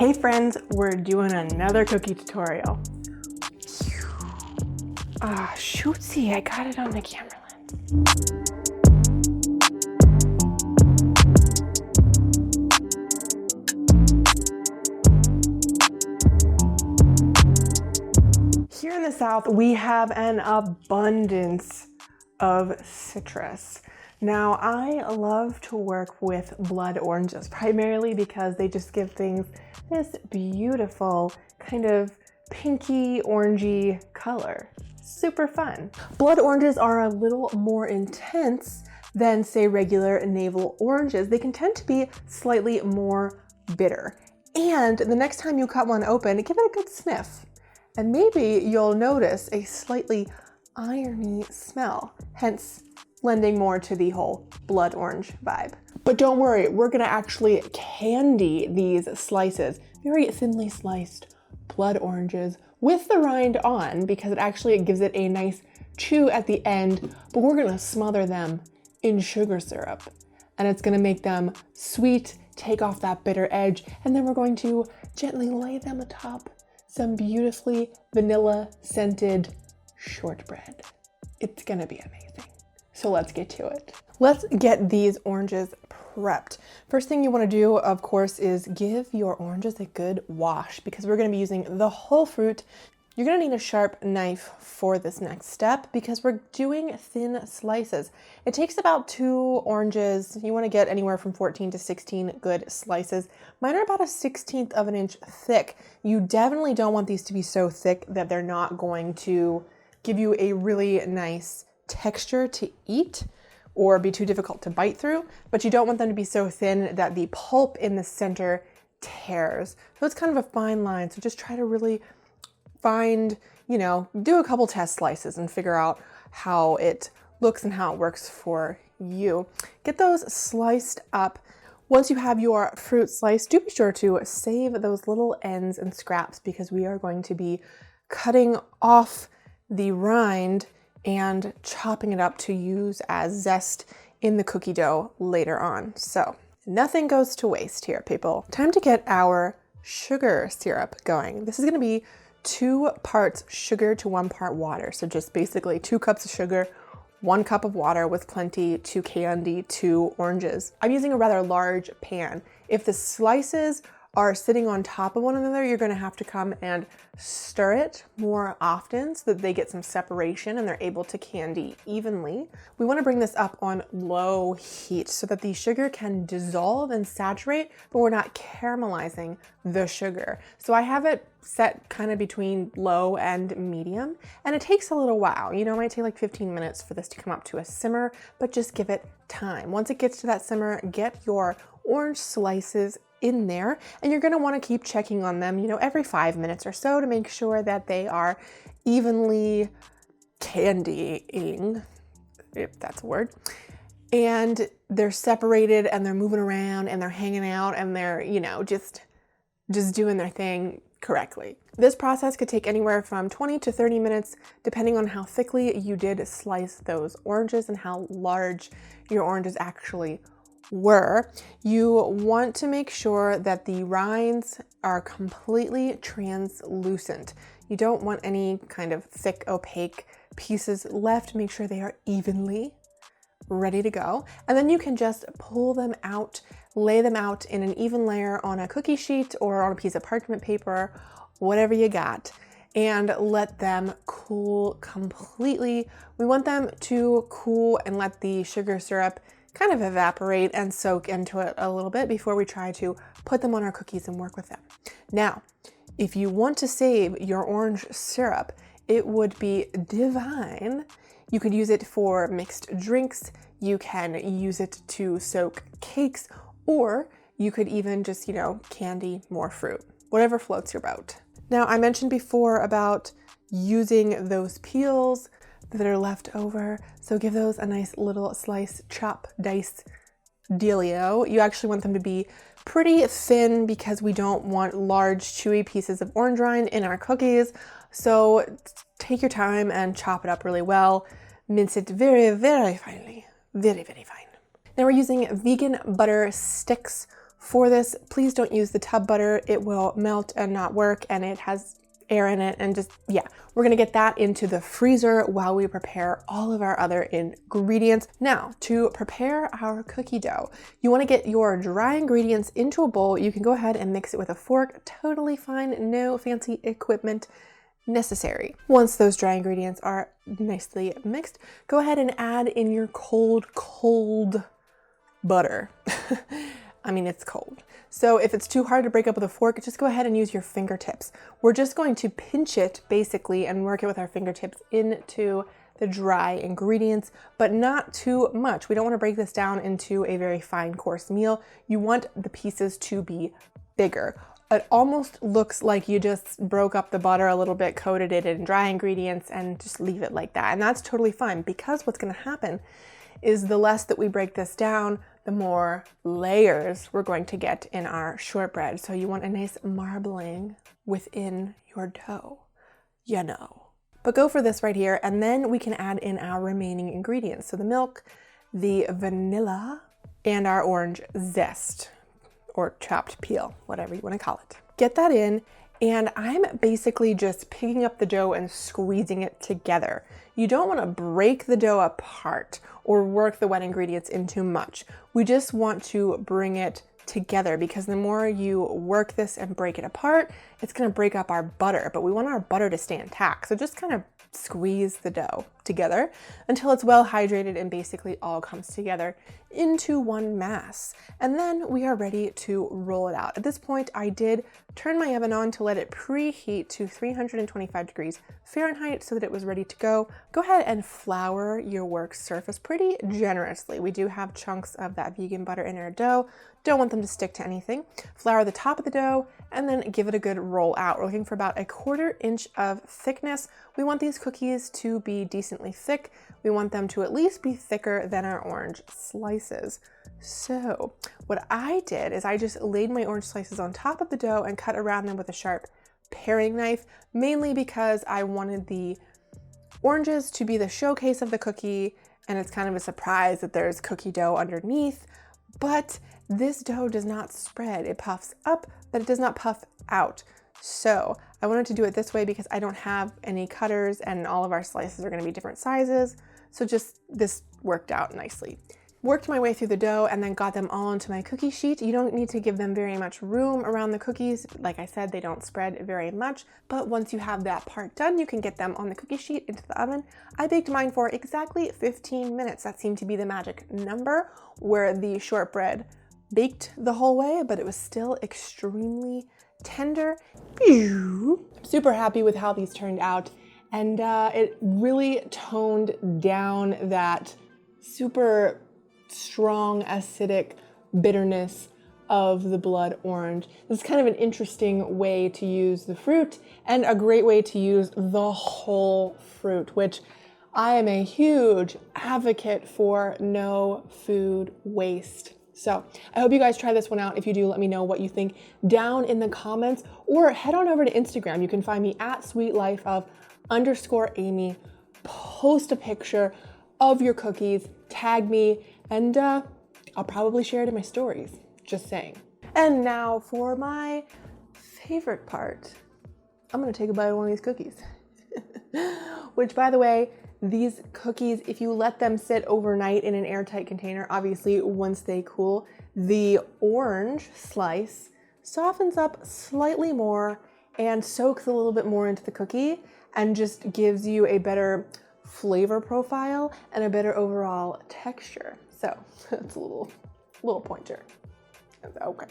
Hey friends, we're doing another cookie tutorial. Ah, shootsy, I got it on the camera lens. Here in the South, we have an abundance of citrus. Now, I love to work with blood oranges, primarily because they just give things this beautiful kind of pinky orangey color. Super fun. Blood oranges are a little more intense than, say, regular navel oranges. They can tend to be slightly more bitter. And the next time you cut one open, give it a good sniff. And maybe you'll notice a slightly irony smell, hence lending more to the whole blood orange vibe. But don't worry, we're gonna actually candy these slices, very thinly sliced blood oranges with the rind on, because it gives it a nice chew at the end, but we're gonna smother them in sugar syrup. And it's gonna make them sweet, take off that bitter edge, and then we're going to gently lay them atop some beautifully vanilla scented shortbread. It's gonna be amazing. So let's get to it. Let's get these oranges prepped. First thing you wanna do, of course, is give your oranges a good wash, because we're gonna be using the whole fruit. You're gonna need a sharp knife for this next step because we're doing thin slices. It takes about 2 oranges. You wanna get anywhere from 14 to 16 good slices. Mine are about a 1/16 of an inch thick. You definitely don't want these to be so thick that they're not going to give you a really nice texture to eat or be too difficult to bite through, but you don't want them to be so thin that the pulp in the center tears. So it's kind of a fine line. So just try to really find, do a couple test slices and figure out how it looks and how it works for you. Get those sliced up. Once you have your fruit sliced, do be sure to save those little ends and scraps, because we are going to be cutting off the rind and chopping it up to use as zest in the cookie dough later on. So nothing goes to waste here, people. Time to get our sugar syrup going. This is gonna be 2 parts sugar to 1 part water. So just basically 2 cups of sugar, 1 cup of water with plenty to candy 2 oranges. I'm using a rather large pan. If the slices are sitting on top of one another, you're gonna have to come and stir it more often so that they get some separation and they're able to candy evenly. We wanna bring this up on low heat so that the sugar can dissolve and saturate, but we're not caramelizing the sugar. So I have it set kind of between low and medium, and it takes a little while. It might take like 15 minutes for this to come up to a simmer, but just give it time. Once it gets to that simmer, get your orange slices in there, and you're going to want to keep checking on them, every 5 minutes or so to make sure that they are evenly candying, if that's a word, and they're separated and they're moving around and they're hanging out and they're, just doing their thing correctly. This process could take anywhere from 20 to 30 minutes, depending on how thickly you did slice those oranges and how large your oranges actually were. You want to make sure that the rinds are completely translucent. You don't want any kind of thick, opaque pieces left. Make sure they are evenly ready to go. And then you can just pull them out, lay them out in an even layer on a cookie sheet or on a piece of parchment paper, whatever you got, and let them cool completely. We want them to cool and let the sugar syrup kind of evaporate and soak into it a little bit before we try to put them on our cookies and work with them. Now, if you want to save your orange syrup, it would be divine. You could use it for mixed drinks, you can use it to soak cakes, or you could even just, candy more fruit, whatever floats your boat. Now, I mentioned before about using those peels that are left over, so give those a nice little slice, chop, dice dealio. You actually want them to be pretty thin because we don't want large chewy pieces of orange rind in our cookies. So take your time and chop it up really well. Mince it very, very finely. Very, very fine. Now we're using vegan butter sticks For this, please don't use the tub butter. It will melt and not work, and it has air in it, and just, yeah. We're gonna get that into the freezer while we prepare all of our other ingredients. Now, to prepare our cookie dough, you wanna get your dry ingredients into a bowl. You can go ahead and mix it with a fork, totally fine, no fancy equipment necessary. Once those dry ingredients are nicely mixed, go ahead and add in your cold butter. I mean, it's cold. So if it's too hard to break up with a fork, just go ahead and use your fingertips. We're just going to pinch it basically and work it with our fingertips into the dry ingredients, but not too much. We don't want to break this down into a very fine coarse meal. You want the pieces to be bigger. It almost looks like you just broke up the butter a little bit, coated it in dry ingredients, and just leave it like that. And that's totally fine, because what's going to happen is the less that we break this down, the more layers we're going to get in our shortbread. So you want a nice marbling within your dough, you know. But go for this right here, and then we can add in our remaining ingredients. So the milk, the vanilla, and our orange zest, or chopped peel, whatever you want to call it. Get that in, and I'm basically just picking up the dough and squeezing it together. You don't want to break the dough apart or work the wet ingredients in too much. We just want to bring it together, because the more you work this and break it apart, it's going to break up our butter, but we want our butter to stay intact. So just kind of squeeze the dough together until it's well hydrated and basically all comes together into one mass. And then we are ready to roll it out. At this point, I did turn my oven on to let it preheat to 325 degrees Fahrenheit so that it was ready to go. Go ahead and flour your work surface pretty generously. We do have chunks of that vegan butter in our dough. Don't want them to stick to anything. Flour the top of the dough and then give it a good roll out. We're looking for about 1/4 inch of thickness. We want these cookies to be decently thick. We want them to at least be thicker than our orange slices. So what I did is I just laid my orange slices on top of the dough and cut around them with a sharp paring knife, mainly because I wanted the oranges to be the showcase of the cookie, and it's kind of a surprise that there's cookie dough underneath. But this dough does not spread. It puffs up, but it does not puff out. So I wanted to do it this way because I don't have any cutters and all of our slices are going to be different sizes. So just this worked out nicely. Worked my way through the dough and then got them all onto my cookie sheet. You don't need to give them very much room around the cookies. Like I said, they don't spread very much, but once you have that part done, you can get them on the cookie sheet into the oven. I baked mine for exactly 15 minutes. That seemed to be the magic number where the shortbread baked the whole way, but it was still extremely tender. I'm super happy with how these turned out, and it really toned down that super strong acidic bitterness of the blood orange. This is kind of an interesting way to use the fruit and a great way to use the whole fruit, which I am a huge advocate for no food waste. So I hope you guys try this one out. If you do, let me know what you think down in the comments, or head on over to Instagram. You can find me at sweetlifeof_Amy. Post a picture of your cookies, tag me, and I'll probably share it in my stories. Just saying. And now for my favorite part. I'm gonna take a bite of one of these cookies. Which, by the way, these cookies, if you let them sit overnight in an airtight container, obviously once they cool, the orange slice softens up slightly more and soaks a little bit more into the cookie and just gives you a better flavor profile and a better overall texture. So it's a little pointer. Okay.